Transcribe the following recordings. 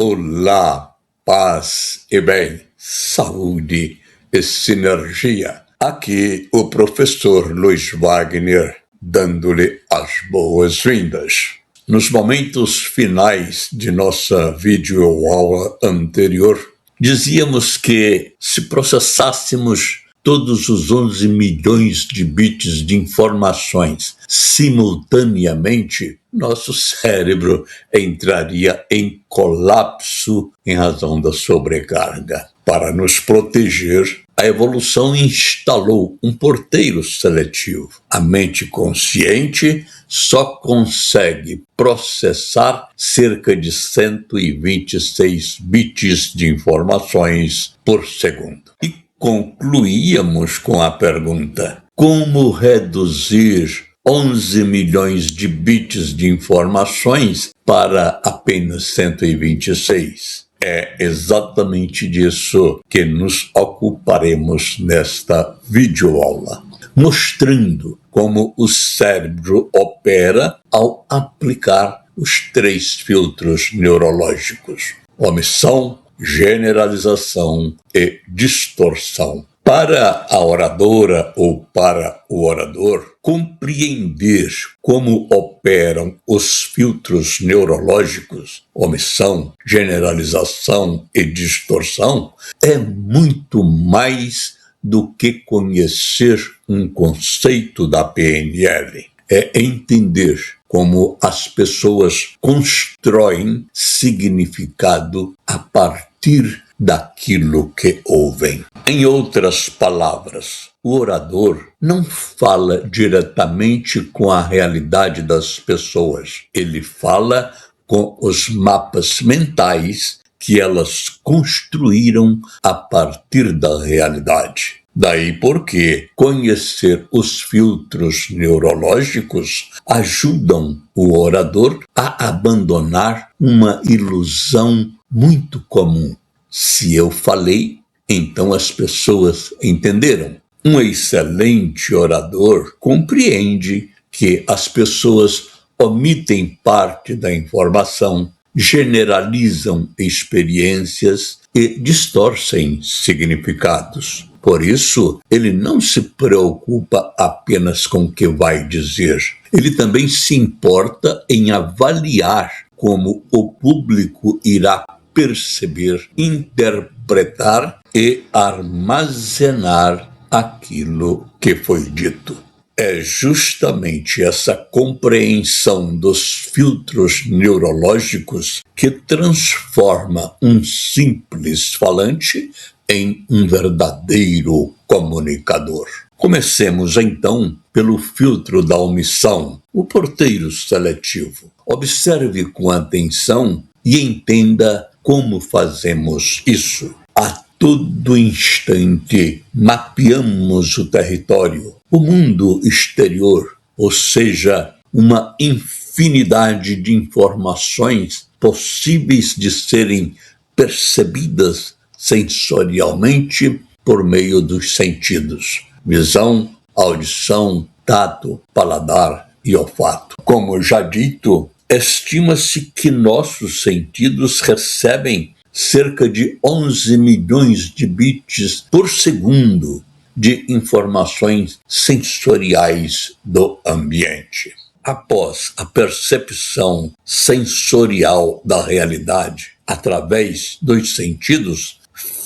Olá, paz e bem, saúde e sinergia. Aqui o professor Luiz Wagner, dando-lhe as boas-vindas. Nos momentos finais de nossa videoaula anterior, dizíamos que se processássemos todos os 11 milhões de bits de informações simultaneamente, nosso cérebro entraria em colapso em razão da sobrecarga. Para nos proteger, a evolução instalou um porteiro seletivo. A mente consciente só consegue processar cerca de 126 bits de informações por segundo. E concluíamos com a pergunta: como reduzir 11 milhões de bits de informações para apenas 126? É exatamente disso que nos ocuparemos nesta videoaula, mostrando como o cérebro opera ao aplicar os 3 filtros neurológicos: omissão, generalização e distorção. Para a oradora ou para o orador, compreender como operam os filtros neurológicos, omissão, generalização e distorção, é muito mais do que conhecer um conceito da PNL. É entender como as pessoas constroem significado a partir daquilo que ouvem. Em outras palavras, o orador não fala diretamente com a realidade das pessoas. Ele fala com os mapas mentais que elas construíram a partir da realidade. Daí porque conhecer os filtros neurológicos ajudam o orador a abandonar uma ilusão muito comum. Se eu falei, então as pessoas entenderam. Um excelente orador compreende que as pessoas omitem parte da informação, generalizam experiências e distorcem significados. Por isso, ele não se preocupa apenas com o que vai dizer. Ele também se importa em avaliar como o público irá perceber, interpretar e armazenar aquilo que foi dito. É justamente essa compreensão dos filtros neurológicos que transforma um simples falante em um verdadeiro comunicador. Comecemos então pelo filtro da omissão, o porteiro seletivo. Observe com atenção e entenda como fazemos isso. A todo instante mapeamos o território, o mundo exterior, ou seja, uma infinidade de informações possíveis de serem percebidas sensorialmente por meio dos sentidos: visão, audição, tato, paladar e olfato. Como já dito, estima-se que nossos sentidos recebem cerca de 11 milhões de bits por segundo de informações sensoriais do ambiente. Após a percepção sensorial da realidade através dos sentidos,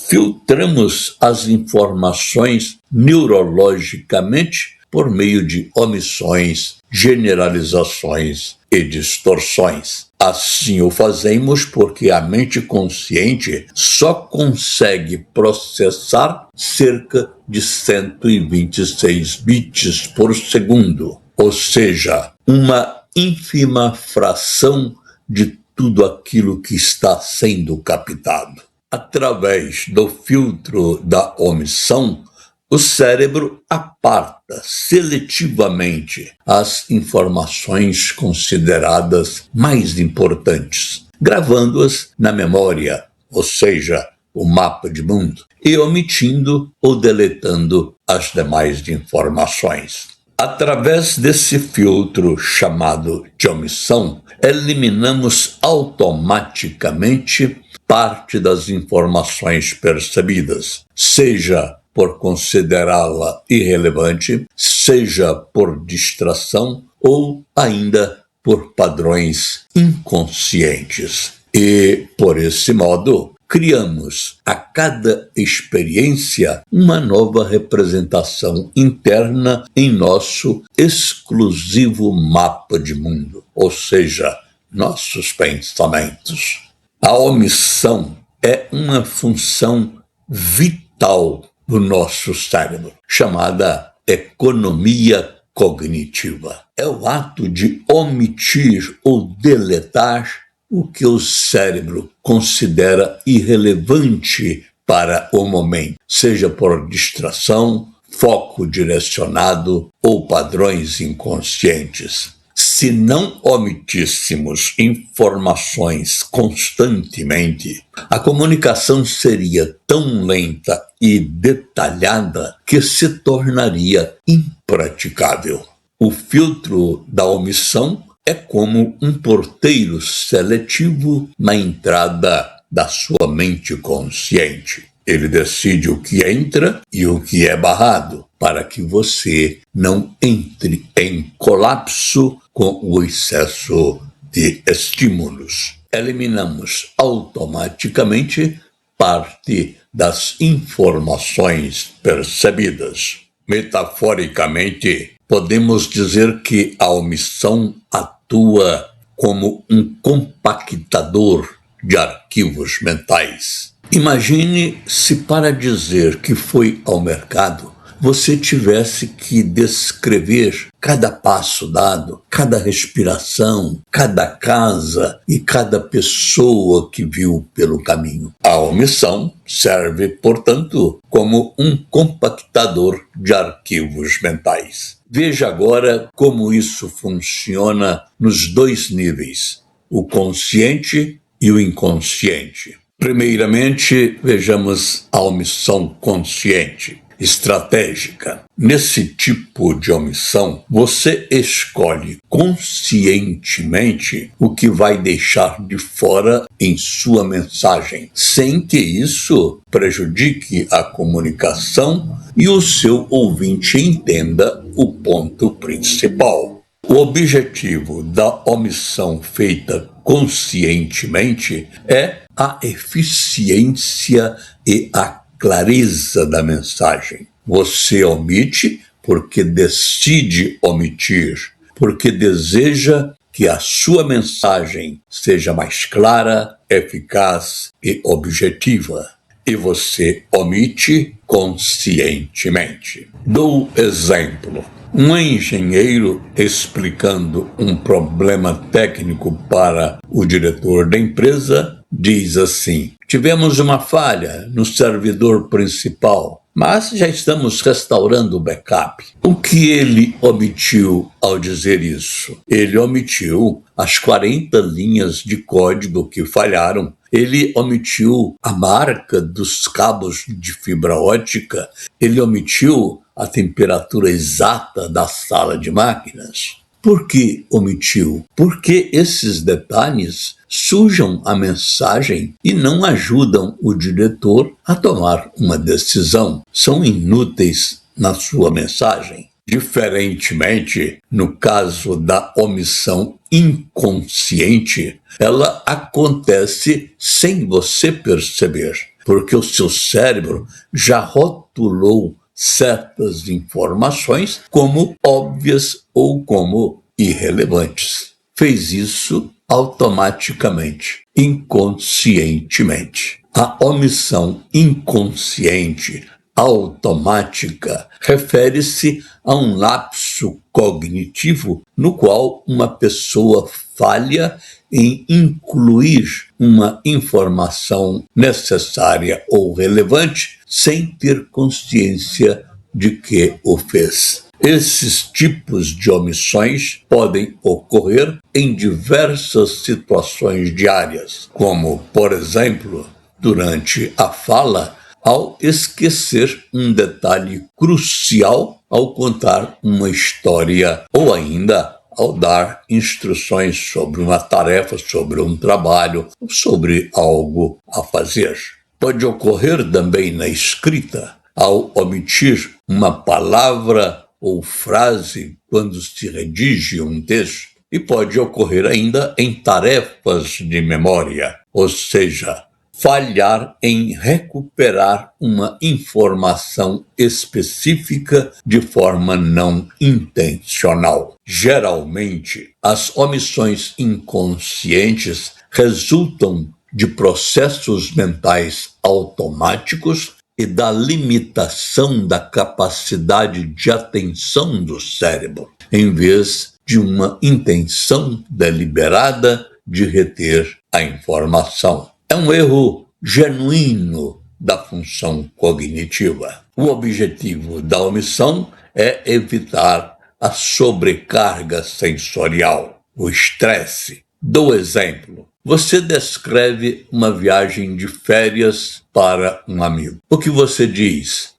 filtramos as informações neurologicamente por meio de omissões, generalizações e distorções. Assim o fazemos porque a mente consciente só consegue processar cerca de 126 bits por segundo, ou seja, uma ínfima fração de tudo aquilo que está sendo captado. Através do filtro da omissão, o cérebro aparta seletivamente as informações consideradas mais importantes, gravando-as na memória, ou seja, o mapa de mundo, e omitindo ou deletando as demais informações. Através desse filtro chamado de omissão, eliminamos automaticamente parte das informações percebidas, seja por considerá-la irrelevante, seja por distração ou ainda por padrões inconscientes. E, por esse modo, criamos a cada experiência uma nova representação interna em nosso exclusivo mapa de mundo, ou seja, nossos pensamentos. A omissão é uma função vital do nosso cérebro, chamada economia cognitiva. É o ato de omitir ou deletar o que o cérebro considera irrelevante para o momento, seja por distração, foco direcionado ou padrões inconscientes. Se não omitíssemos informações constantemente, a comunicação seria tão lenta e detalhada que se tornaria impraticável. O filtro da omissão é como um porteiro seletivo na entrada da sua mente consciente. Ele decide o que entra e o que é barrado, para que você não entre em colapso com o excesso de estímulos. Eliminamos automaticamente parte das informações percebidas. Metaforicamente, podemos dizer que a omissão atua como um compactador de arquivos mentais. Imagine se para dizer que foi ao mercado, você tivesse que descrever cada passo dado, cada respiração, cada casa e cada pessoa que viu pelo caminho. A omissão serve, portanto, como um compactador de arquivos mentais. Veja agora como isso funciona nos dois níveis, o consciente e o inconsciente. Primeiramente, vejamos a omissão consciente, estratégica. Nesse tipo de omissão, você escolhe conscientemente o que vai deixar de fora em sua mensagem, sem que isso prejudique a comunicação e o seu ouvinte entenda o ponto principal. O objetivo da omissão feita conscientemente é a eficiência e a clareza da mensagem. Você omite porque decide omitir, porque deseja que a sua mensagem seja mais clara, eficaz e objetiva. E você omite conscientemente. Dou exemplo. Um engenheiro explicando um problema técnico para o diretor da empresa diz assim: tivemos uma falha no servidor principal, mas já estamos restaurando o backup. O que ele omitiu ao dizer isso? Ele omitiu as 40 linhas de código que falharam. Ele omitiu a marca dos cabos de fibra ótica. Ele omitiu a temperatura exata da sala de máquinas. Por que omitiu? Porque esses detalhes sujam a mensagem e não ajudam o diretor a tomar uma decisão. São inúteis na sua mensagem. Diferentemente, no caso da omissão inconsciente, ela acontece sem você perceber, porque o seu cérebro já rotulou certas informações como óbvias ou como irrelevantes. Fez isso automaticamente, inconscientemente. A omissão inconsciente, automática, refere-se a um lapso cognitivo no qual uma pessoa falha em incluir uma informação necessária ou relevante sem ter consciência de que o fez. Esses tipos de omissões podem ocorrer em diversas situações diárias, como, por exemplo, durante a fala, ao esquecer um detalhe crucial ao contar uma história ou ainda ao dar instruções sobre uma tarefa, sobre um trabalho, sobre algo a fazer. Pode ocorrer também na escrita, ao omitir uma palavra ou frase quando se redige um texto, e pode ocorrer ainda em tarefas de memória, ou seja, falhar em recuperar uma informação específica de forma não intencional. Geralmente, as omissões inconscientes resultam de processos mentais automáticos e da limitação da capacidade de atenção do cérebro, em vez de uma intenção deliberada de reter a informação. É um erro genuíno da função cognitiva. O objetivo da omissão é evitar a sobrecarga sensorial, o estresse. Dou exemplo. Você descreve uma viagem de férias para um amigo. O que você diz?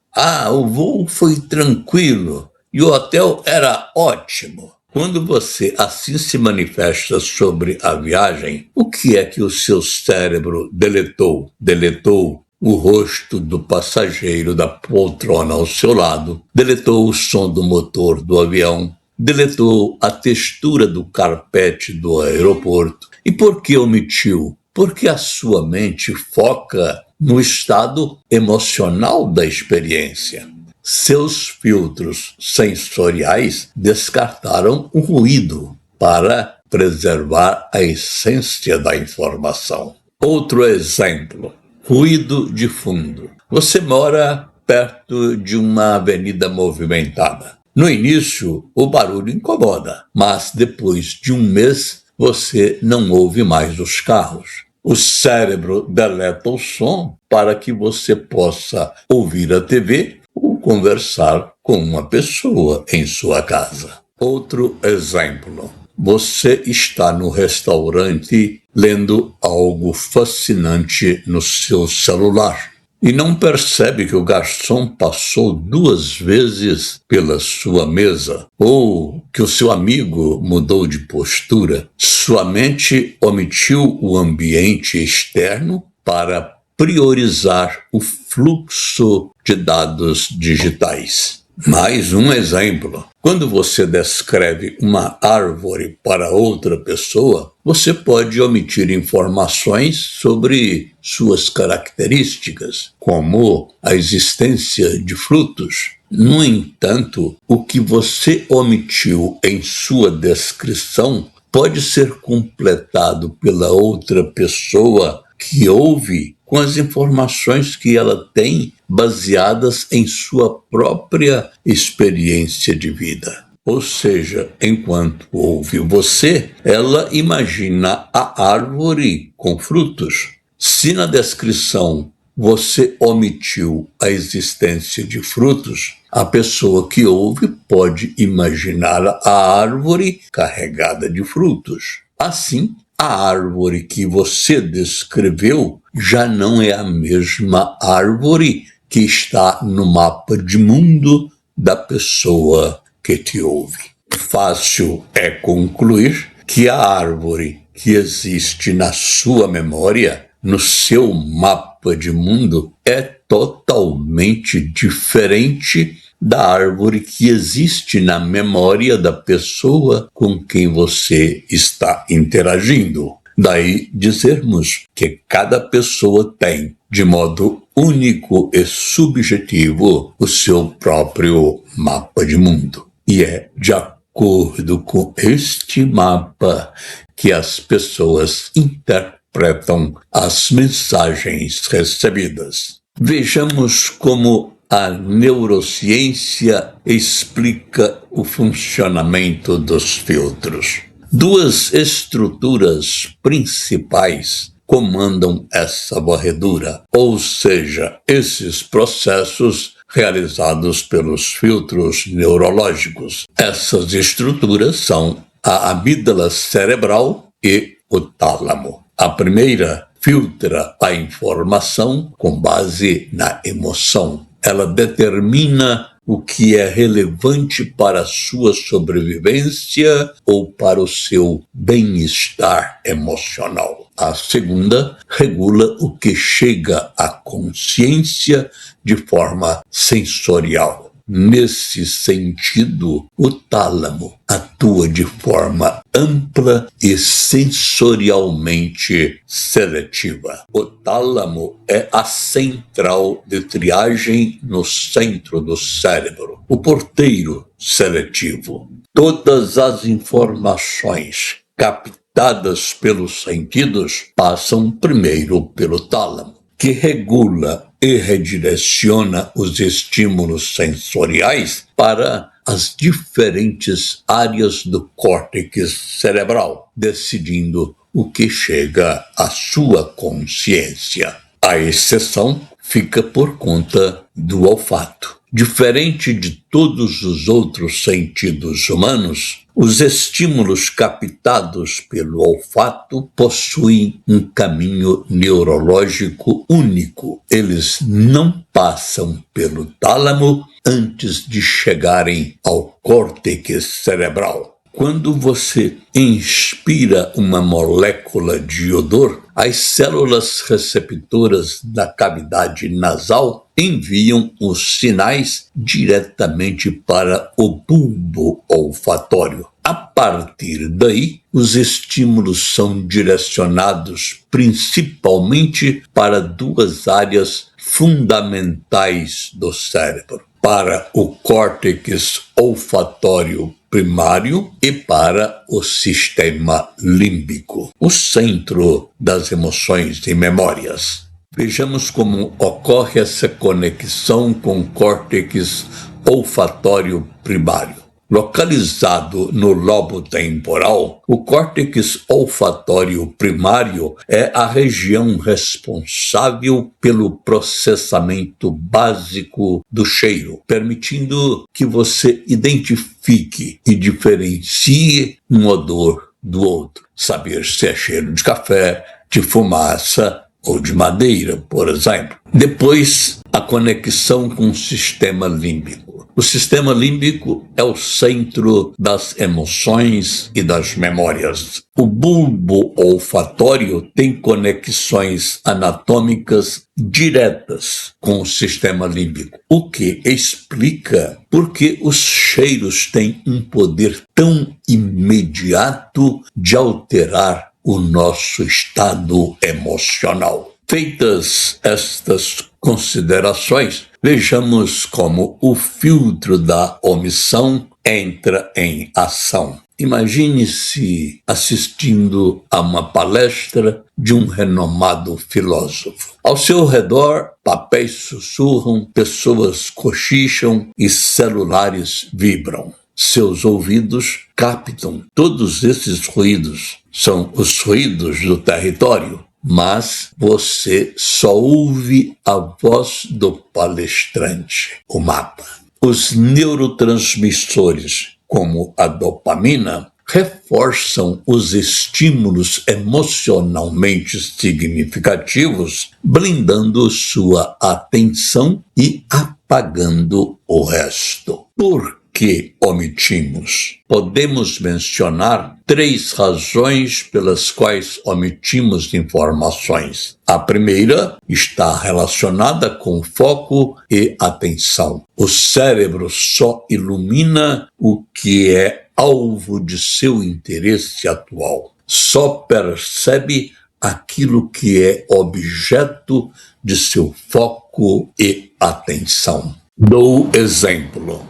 O voo foi tranquilo e o hotel era ótimo. Quando você assim se manifesta sobre a viagem, o que é que o seu cérebro deletou? Deletou o rosto do passageiro da poltrona ao seu lado, deletou o som do motor do avião, deletou a textura do carpete do aeroporto. E por que omitiu? Porque a sua mente foca no estado emocional da experiência. Seus filtros sensoriais descartaram o ruído para preservar a essência da informação. Outro exemplo, ruído de fundo. Você mora perto de uma avenida movimentada. No início, o barulho incomoda, mas depois de um mês, você não ouve mais os carros. O cérebro deleta o som para que você possa ouvir a TV ou conversar com uma pessoa em sua casa. Outro exemplo. Você está no restaurante lendo algo fascinante no seu celular e não percebe que o garçom passou 2 vezes pela sua mesa ou que o seu amigo mudou de postura. Sua mente omitiu o ambiente externo para priorizar o fluxo de dados digitais. Mais um exemplo. Quando você descreve uma árvore para outra pessoa, você pode omitir informações sobre suas características, como a existência de frutos. No entanto, o que você omitiu em sua descrição pode ser completado pela outra pessoa que ouve com as informações que ela tem baseadas em sua própria experiência de vida. Ou seja, enquanto ouve você, ela imagina a árvore com frutos. Se na descrição você omitiu a existência de frutos, a pessoa que ouve pode imaginar a árvore carregada de frutos. Assim, a árvore que você descreveu já não é a mesma árvore que está no mapa de mundo da pessoa que te ouve. Fácil é concluir que a árvore que existe na sua memória, no seu mapa de mundo, é totalmente diferente da árvore que existe na memória da pessoa com quem você está interagindo. Daí dizermos que cada pessoa tem, de modo único e subjetivo, o seu próprio mapa de mundo. E é de acordo com este mapa que as pessoas interpretam as mensagens recebidas. Vejamos como a neurociência explica o funcionamento dos filtros. 2 estruturas principais comandam essa varredura, ou seja, esses processos realizados pelos filtros neurológicos. Essas estruturas são a amígdala cerebral e o tálamo. A primeira filtra a informação com base na emoção. Ela determina o que é relevante para a sua sobrevivência ou para o seu bem-estar emocional. A segunda regula o que chega à consciência de forma sensorial. Nesse sentido, o tálamo atua de forma ampla e sensorialmente seletiva. O tálamo é a central de triagem no centro do cérebro, o porteiro seletivo. Todas as informações captadas pelos sentidos passam primeiro pelo tálamo, que regula e redireciona os estímulos sensoriais para as diferentes áreas do córtex cerebral, decidindo o que chega à sua consciência. A exceção fica por conta do olfato. Diferente de todos os outros sentidos humanos, os estímulos captados pelo olfato possuem um caminho neurológico único. Eles não passam pelo tálamo antes de chegarem ao córtex cerebral. Quando você inspira uma molécula de odor, as células receptoras da cavidade nasal enviam os sinais diretamente para o bulbo olfatório. A partir daí, os estímulos são direcionados principalmente para duas áreas fundamentais do cérebro: para o córtex olfatório primário e para o sistema límbico, o centro das emoções e memórias. Vejamos como ocorre essa conexão com o córtex olfatório primário. Localizado no lobo temporal, o córtex olfatório primário é a região responsável pelo processamento básico do cheiro, permitindo que você identifique e diferencie um odor do outro. Saber se é cheiro de café, de fumaça ou de madeira, por exemplo. Depois, a conexão com o sistema límbico. O sistema límbico é o centro das emoções e das memórias. O bulbo olfatório tem conexões anatômicas diretas com o sistema límbico, o que explica por que os cheiros têm um poder tão imediato de alterar o nosso estado emocional. Feitas estas considerações, vejamos como o filtro da omissão entra em ação. Imagine-se assistindo a uma palestra de um renomado filósofo. Ao seu redor, papéis sussurram, pessoas cochicham e celulares vibram. Seus ouvidos captam todos esses ruídos. São os ruídos do território. Mas você só ouve a voz do palestrante, o mapa. Os neurotransmissores, como a dopamina, reforçam os estímulos emocionalmente significativos, blindando sua atenção e apagando o resto. Por que omitimos? Podemos mencionar 3 razões pelas quais omitimos informações. A primeira está relacionada com foco e atenção. O cérebro só ilumina o que é alvo de seu interesse atual. Só percebe aquilo que é objeto de seu foco e atenção. Dou exemplo.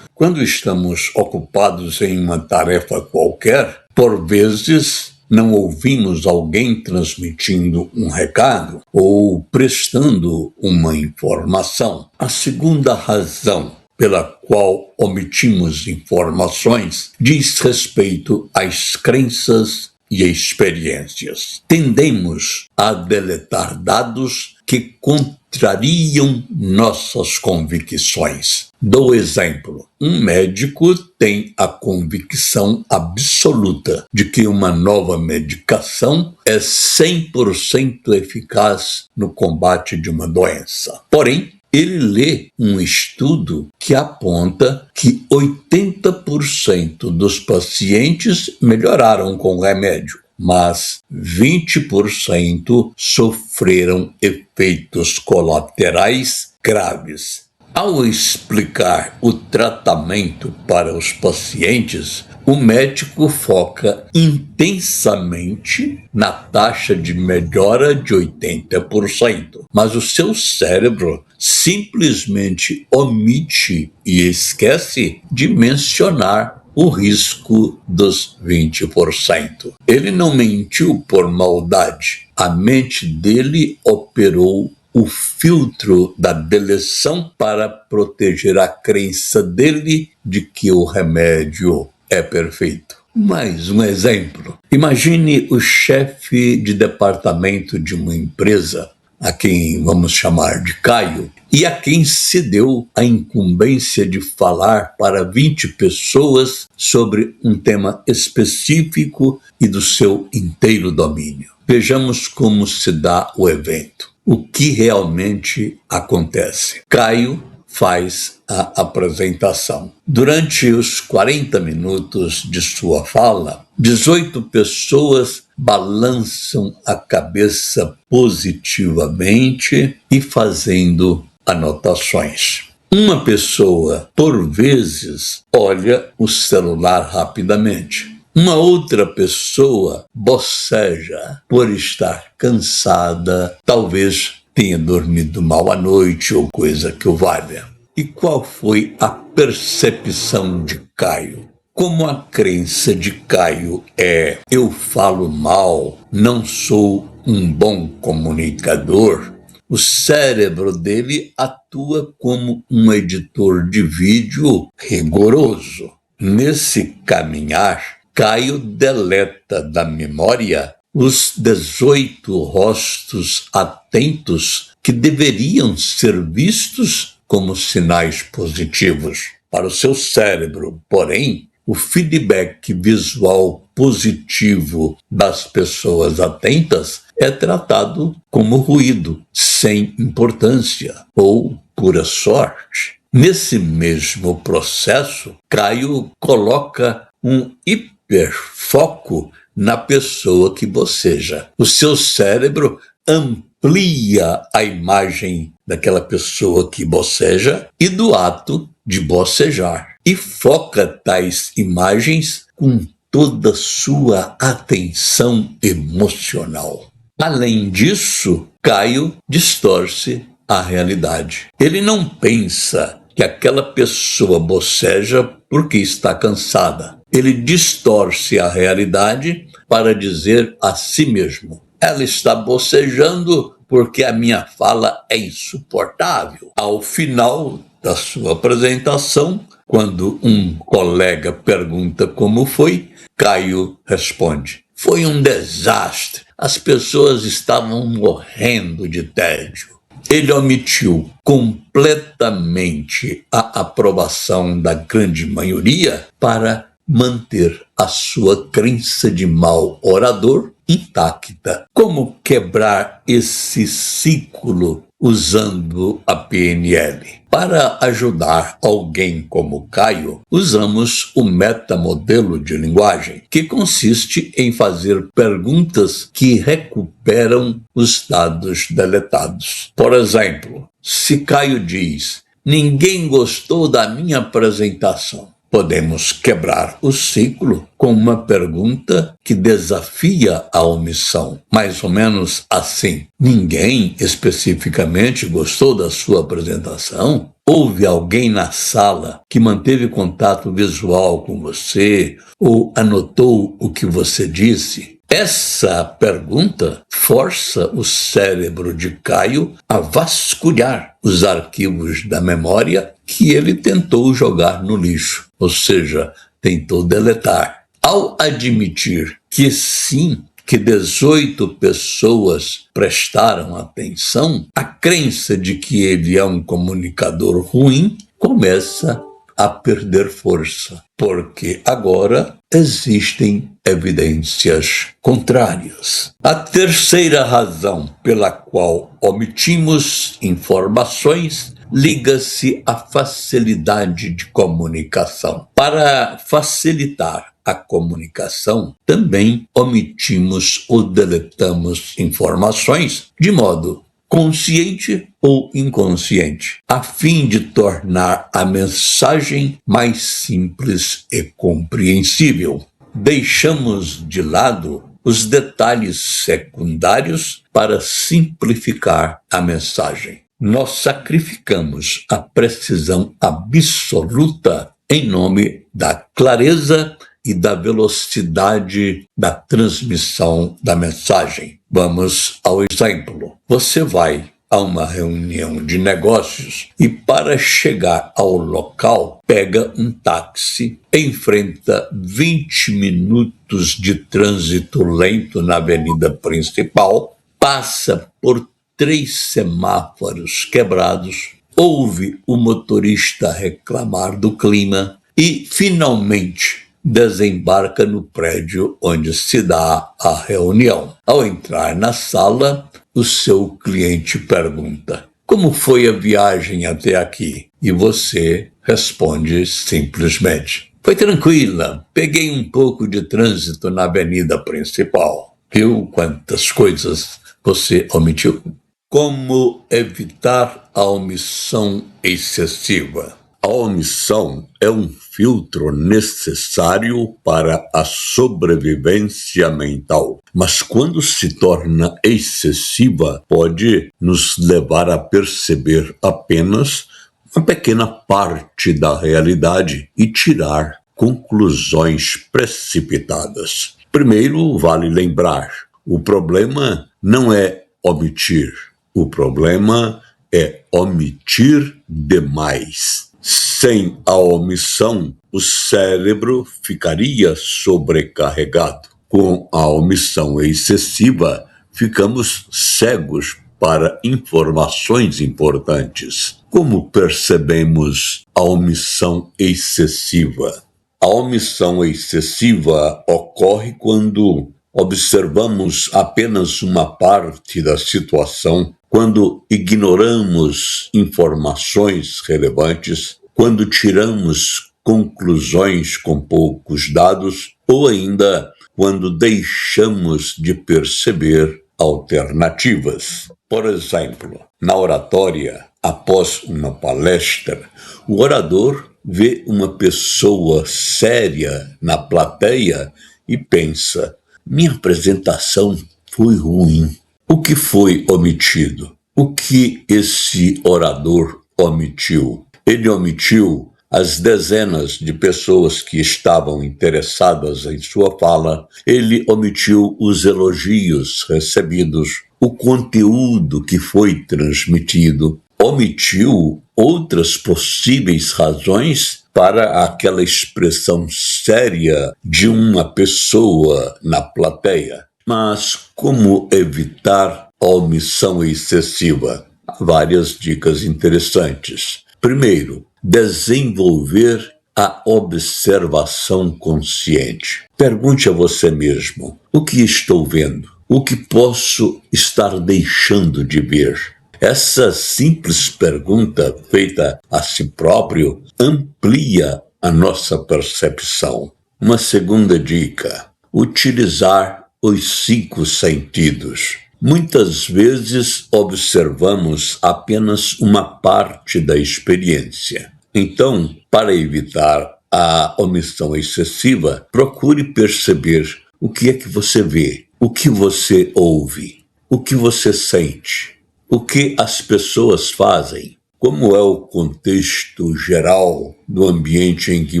Quando estamos ocupados em uma tarefa qualquer, por vezes não ouvimos alguém transmitindo um recado ou prestando uma informação. A segunda razão pela qual omitimos informações diz respeito às crenças e experiências. Tendemos a deletar dados que contrariam nossas convicções. Dou exemplo. Um médico tem a convicção absoluta de que uma nova medicação é 100% eficaz no combate de uma doença. Porém, ele lê um estudo que aponta que 80% dos pacientes melhoraram com o remédio, mas 20% sofreram efeitos colaterais graves. Ao explicar o tratamento para os pacientes, o médico foca intensamente na taxa de melhora de 80%, mas o seu cérebro simplesmente omite e esquece de mencionar o risco dos 20%. Ele não mentiu por maldade. A mente dele operou o filtro da deleção para proteger a crença dele de que o remédio é perfeito. Mais um exemplo. Imagine o chefe de departamento de uma empresa, a quem vamos chamar de Caio, e a quem se deu a incumbência de falar para 20 pessoas sobre um tema específico e do seu inteiro domínio. Vejamos como se dá o evento. O que realmente acontece? Caio faz a apresentação. Durante os 40 minutos de sua fala, 18 pessoas balançam a cabeça positivamente e fazendo anotações. Uma pessoa, por vezes, olha o celular rapidamente. Uma outra pessoa boceja por estar cansada, talvez tenha dormido mal à noite ou coisa que o valha. E qual foi a percepção de Caio? Como a crença de Caio é eu falo mal, não sou um bom comunicador, o cérebro dele atua como um editor de vídeo rigoroso. Nesse caminhar, Caio deleta da memória os 18 rostos atentos que deveriam ser vistos como sinais positivos. Para o seu cérebro, porém, o feedback visual positivo das pessoas atentas é tratado como ruído, sem importância ou pura sorte. Nesse mesmo processo, Caio coloca um hiperfoco na pessoa que boceja. O seu cérebro amplia a imagem daquela pessoa que boceja e do ato de bocejar, e foca tais imagens com toda sua atenção emocional. Além disso, Caio distorce a realidade. Ele não pensa que aquela pessoa boceja porque está cansada. Ele distorce a realidade para dizer a si mesmo: ela está bocejando porque a minha fala é insuportável. Ao final da sua apresentação, quando um colega pergunta como foi, Caio responde: foi um desastre. As pessoas estavam morrendo de tédio. Ele omitiu completamente a aprovação da grande maioria para manter a sua crença de mau orador intacta. Como quebrar esse ciclo usando a PNL? Para ajudar alguém como Caio, usamos o metamodelo de linguagem, que consiste em fazer perguntas que recuperam os dados deletados. Por exemplo, se Caio diz: ninguém gostou da minha apresentação, podemos quebrar o ciclo com uma pergunta que desafia a omissão. Mais ou menos assim: ninguém especificamente gostou da sua apresentação? Houve alguém na sala que manteve contato visual com você ou anotou o que você disse? Essa pergunta força o cérebro de Caio a vasculhar os arquivos da memória que ele tentou jogar no lixo, ou seja, tentou deletar. Ao admitir que sim, que 18 pessoas prestaram atenção, a crença de que ele é um comunicador ruim começa a perder força, porque agora existem evidências contrárias. A terceira razão pela qual omitimos informações liga-se à facilidade de comunicação. Para facilitar a comunicação, também omitimos ou deletamos informações de modo consciente ou inconsciente, a fim de tornar a mensagem mais simples e compreensível. Deixamos de lado os detalhes secundários para simplificar a mensagem. Nós sacrificamos a precisão absoluta em nome da clareza e da velocidade da transmissão da mensagem. Vamos ao exemplo. Você vai a uma reunião de negócios e, para chegar ao local, pega um táxi, enfrenta 20 minutos de trânsito lento na avenida principal, passa por 3 semáforos quebrados, ouve o motorista reclamar do clima e, finalmente, desembarca no prédio onde se dá a reunião. Ao entrar na sala, o seu cliente pergunta: como foi a viagem até aqui? E você responde simplesmente: foi tranquila, peguei um pouco de trânsito na avenida principal. Viu quantas coisas você omitiu? Como evitar a omissão excessiva? A omissão é um filtro necessário para a sobrevivência mental, mas quando se torna excessiva, pode nos levar a perceber apenas uma pequena parte da realidade e tirar conclusões precipitadas. Primeiro, vale lembrar, o problema não é omitir, o problema é omitir demais. Sem a omissão, o cérebro ficaria sobrecarregado. Com a omissão excessiva, ficamos cegos para informações importantes. Como percebemos a omissão excessiva? A omissão excessiva ocorre quando observamos apenas uma parte da situação, quando ignoramos informações relevantes, quando tiramos conclusões com poucos dados ou ainda quando deixamos de perceber alternativas. Por exemplo, na oratória, após uma palestra, o orador vê uma pessoa séria na plateia e pensa: minha apresentação foi ruim. O que foi omitido? O que esse orador omitiu? Ele omitiu as dezenas de pessoas que estavam interessadas em sua fala, ele omitiu os elogios recebidos, o conteúdo que foi transmitido, omitiu outras possíveis razões para aquela expressão séria de uma pessoa na plateia. Mas como evitar a omissão excessiva? Há várias dicas interessantes. Primeiro, desenvolver a observação consciente. Pergunte a você mesmo: o que estou vendo? O que posso estar deixando de ver? Essa simples pergunta feita a si próprio amplia a nossa percepção. Uma segunda dica: utilizar os 5 sentidos. Muitas vezes observamos apenas uma parte da experiência. Então, para evitar a omissão excessiva, procure perceber o que é que você vê, o que você ouve, o que você sente, o que as pessoas fazem, como é o contexto geral do ambiente em que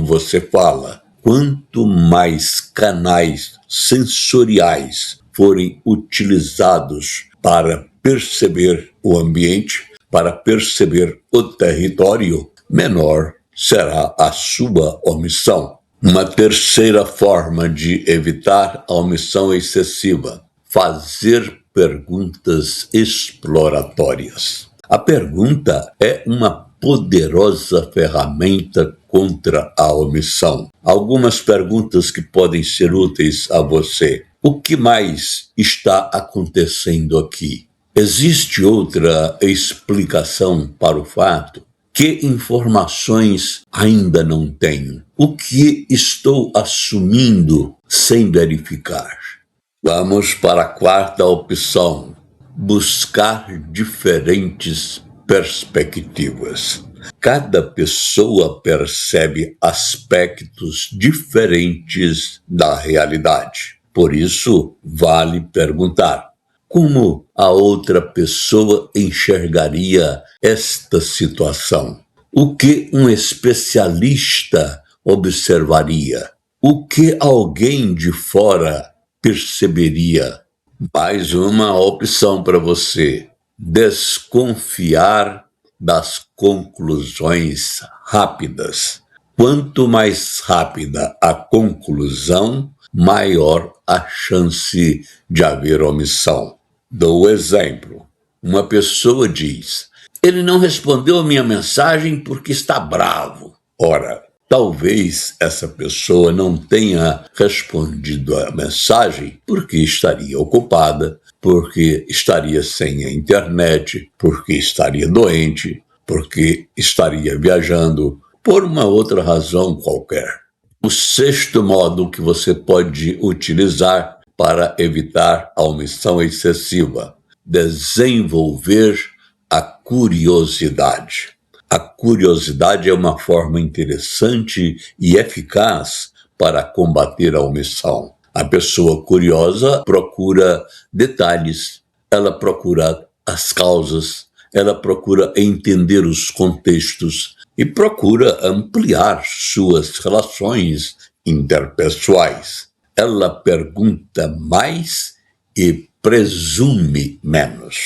você fala. Quanto mais canais sensoriais forem utilizados para perceber o ambiente, para perceber o território, menor será a sua omissão. Uma terceira forma de evitar a omissão excessiva: fazer perguntas exploratórias. A pergunta é uma poderosa ferramenta contra a omissão. Algumas perguntas que podem ser úteis a você. O que mais está acontecendo aqui? Existe outra explicação para o fato? Que informações ainda não tenho? O que estou assumindo sem verificar? Vamos para a quarta opção: buscar diferentes perspectivas. Cada pessoa percebe aspectos diferentes da realidade. Por isso, vale perguntar: como a outra pessoa enxergaria esta situação? O que um especialista observaria? O que alguém de fora perceberia? Mais uma opção para você: desconfiar das conclusões rápidas. Quanto mais rápida a conclusão, maior a chance de haver omissão. Dou exemplo. Uma pessoa diz: ele não respondeu a minha mensagem porque está bravo. Ora, talvez essa pessoa não tenha respondido a mensagem porque estaria ocupada, porque estaria sem a internet, porque estaria doente, porque estaria viajando, por uma outra razão qualquer. O sexto modo que você pode utilizar para evitar a omissão excessiva: desenvolver a curiosidade. A curiosidade é uma forma interessante e eficaz para combater a omissão. A pessoa curiosa procura detalhes, ela procura as causas, ela procura entender os contextos e procura ampliar suas relações interpessoais. Ela pergunta mais e presume menos.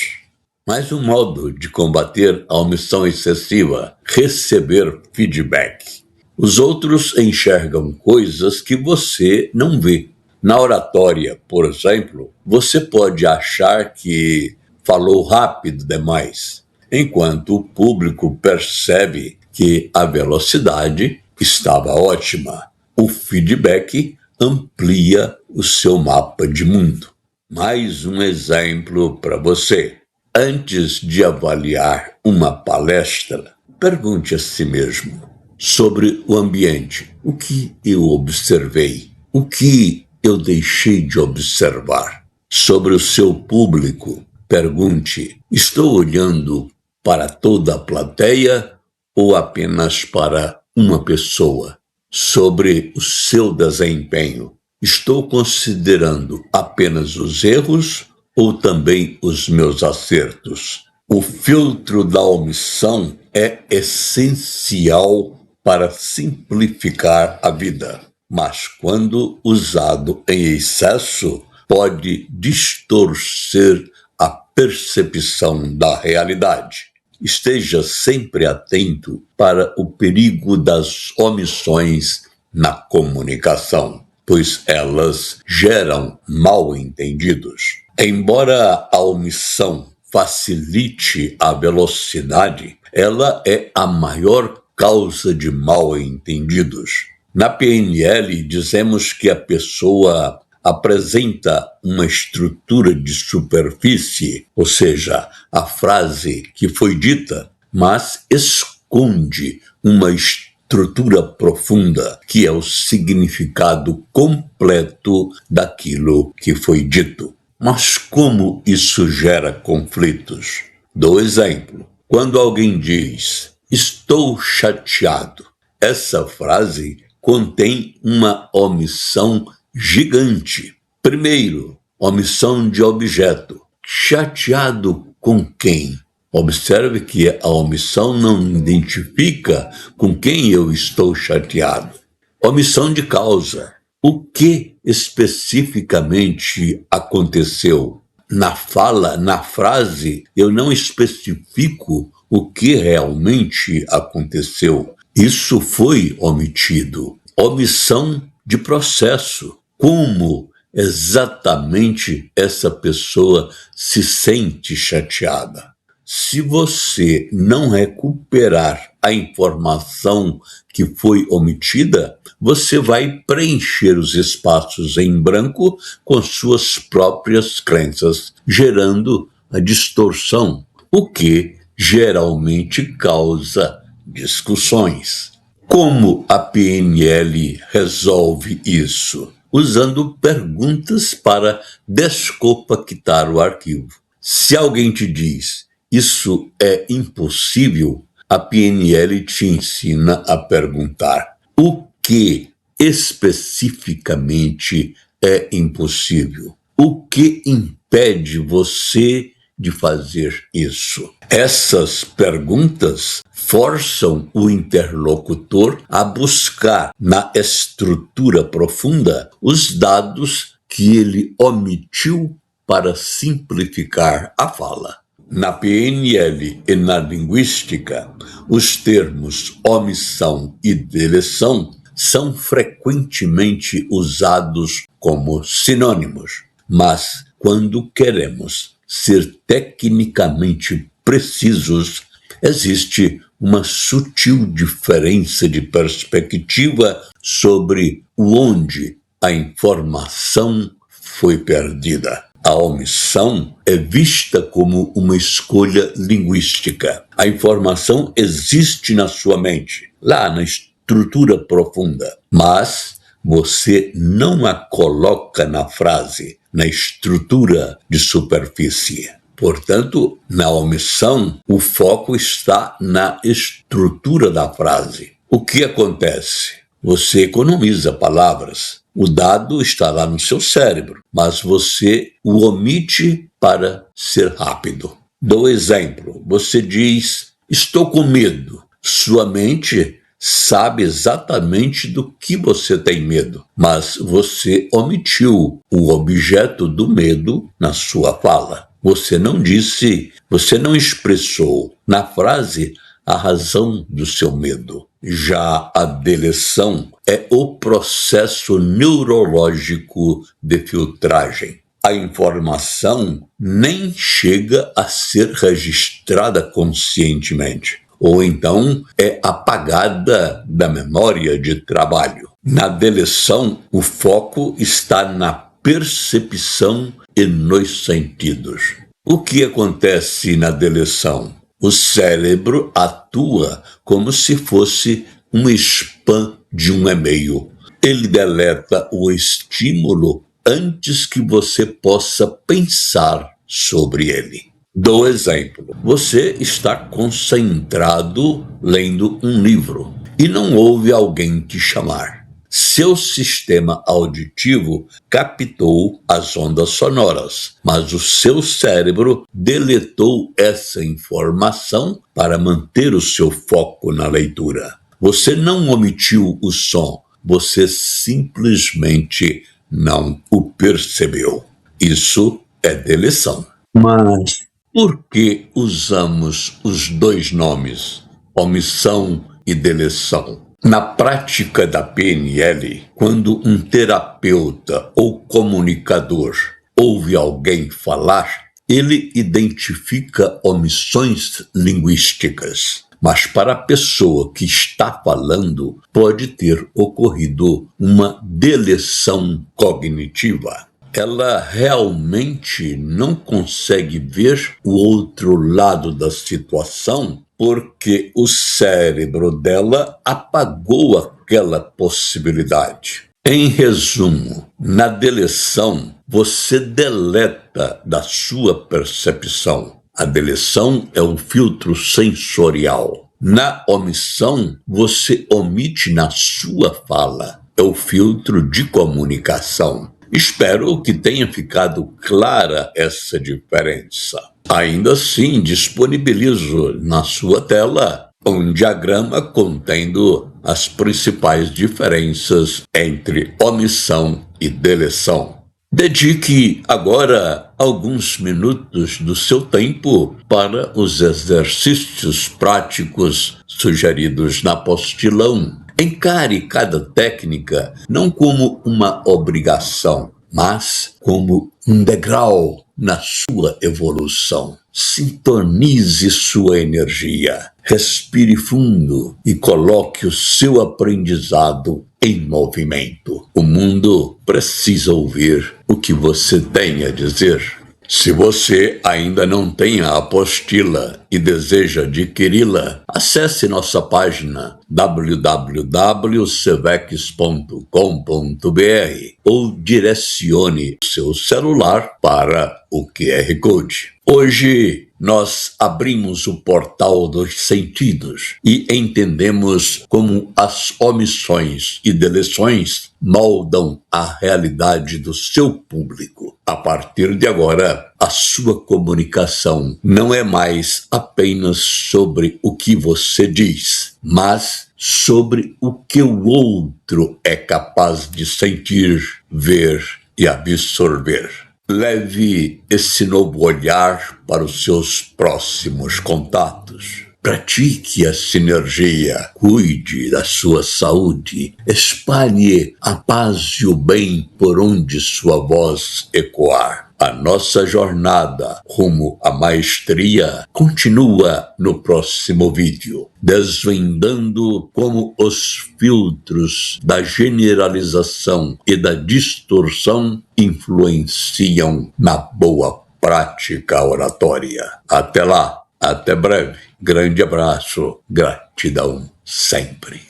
Mais um modo de combater a omissão excessiva: receber feedback. Os outros enxergam coisas que você não vê. Na oratória, por exemplo, você pode achar que falou rápido demais, enquanto o público percebe que a velocidade estava ótima. O feedback amplia o seu mapa de mundo. Mais um exemplo para você. Antes de avaliar uma palestra, pergunte a si mesmo sobre o ambiente. O que eu observei? O que eu deixei de observar? Sobre o seu público, pergunte: estou olhando para toda a plateia ou apenas para uma pessoa? Sobre o seu desempenho, estou considerando apenas os erros ou também os meus acertos? O filtro da omissão é essencial para simplificar a vida, mas quando usado em excesso, pode distorcer a percepção da realidade. Esteja sempre atento para o perigo das omissões na comunicação, pois elas geram mal-entendidos. Embora a omissão facilite a velocidade, ela é a maior causa de mal-entendidos. Na PNL, dizemos que a pessoa apresenta uma estrutura de superfície, ou seja, a frase que foi dita, mas esconde uma estrutura profunda, que é o significado completo daquilo que foi dito. Mas como isso gera conflitos? Dou exemplo. Quando alguém diz: estou chateado, essa frase contém uma omissão gigante. Primeiro, omissão de objeto. Chateado com quem? Observe que a omissão não identifica com quem eu estou chateado. Omissão de causa. O que especificamente aconteceu? Na fala, na frase, eu não especifico o que realmente aconteceu. Isso foi omitido. Omissão de processo. Como exatamente essa pessoa se sente chateada? Se você não recuperar a informação que foi omitida, você vai preencher os espaços em branco com suas próprias crenças, gerando a distorção, o que geralmente causa discussões. Como a PNL resolve isso? Usando perguntas para descompactar o arquivo. Se alguém te diz, isso é impossível, a PNL te ensina a perguntar, o que especificamente é impossível? O que impede você de fazer isso? Essas perguntas forçam o interlocutor a buscar na estrutura profunda os dados que ele omitiu para simplificar a fala. Na PNL e na linguística, os termos omissão e deleção são frequentemente usados como sinônimos, mas quando queremos ser tecnicamente precisos, existe uma sutil diferença de perspectiva sobre onde a informação foi perdida. A omissão é vista como uma escolha linguística. A informação existe na sua mente, lá na estrutura profunda, mas você não a coloca na frase, na estrutura de superfície. Portanto, na omissão, o foco está na estrutura da frase. O que acontece? Você economiza palavras. O dado está lá no seu cérebro, mas você o omite para ser rápido. Dou exemplo. Você diz, estou com medo. Sua mente sabe exatamente do que você tem medo, mas você omitiu o objeto do medo na sua fala. Você não disse, você não expressou na frase a razão do seu medo. Já a deleção é o processo neurológico de filtragem. A informação nem chega a ser registrada conscientemente, ou então é apagada da memória de trabalho. Na deleção, o foco está na percepção e nos sentidos. O que acontece na deleção? O cérebro atua como se fosse um spam de um e-mail. Ele deleta o estímulo antes que você possa pensar sobre ele. Dou exemplo. Você está concentrado lendo um livro e não ouve alguém te chamar. Seu sistema auditivo captou as ondas sonoras, mas o seu cérebro deletou essa informação para manter o seu foco na leitura. Você não omitiu o som, você simplesmente não o percebeu. Isso é deleção. Mas por que usamos os dois nomes, omissão e deleção? Na prática da PNL, quando um terapeuta ou comunicador ouve alguém falar, ele identifica omissões linguísticas. Mas para a pessoa que está falando, pode ter ocorrido uma deleção cognitiva. Ela realmente não consegue ver o outro lado da situação porque o cérebro dela apagou aquela possibilidade. Em resumo, na deleção, você deleta da sua percepção. A deleção é um filtro sensorial. Na omissão, você omite na sua fala. É o filtro de comunicação. Espero que tenha ficado clara essa diferença. Ainda assim, disponibilizo na sua tela um diagrama contendo as principais diferenças entre omissão e deleção. Dedique agora alguns minutos do seu tempo para os exercícios práticos sugeridos na apostilão. Encare cada técnica não como uma obrigação, mas como um degrau na sua evolução. Sintonize sua energia, respire fundo e coloque o seu aprendizado em movimento. O mundo precisa ouvir o que você tem a dizer. Se você ainda não tem a apostila e deseja adquiri-la, acesse nossa página www.cevex.com.br ou direcione seu celular para o QR Code. Hoje nós abrimos o portal dos sentidos e entendemos como as omissões e deleções moldam a realidade do seu público. A partir de agora, a sua comunicação não é mais apenas sobre o que você diz, mas sobre o que o outro é capaz de sentir, ver e absorver. Leve esse novo olhar para os seus próximos contatos. Pratique a sinergia, cuide da sua saúde, espalhe a paz e o bem por onde sua voz ecoar. A nossa jornada rumo à maestria continua no próximo vídeo, desvendando como os filtros da generalização e da distorção influenciam na boa prática oratória. Até lá, até breve. Grande abraço, gratidão sempre.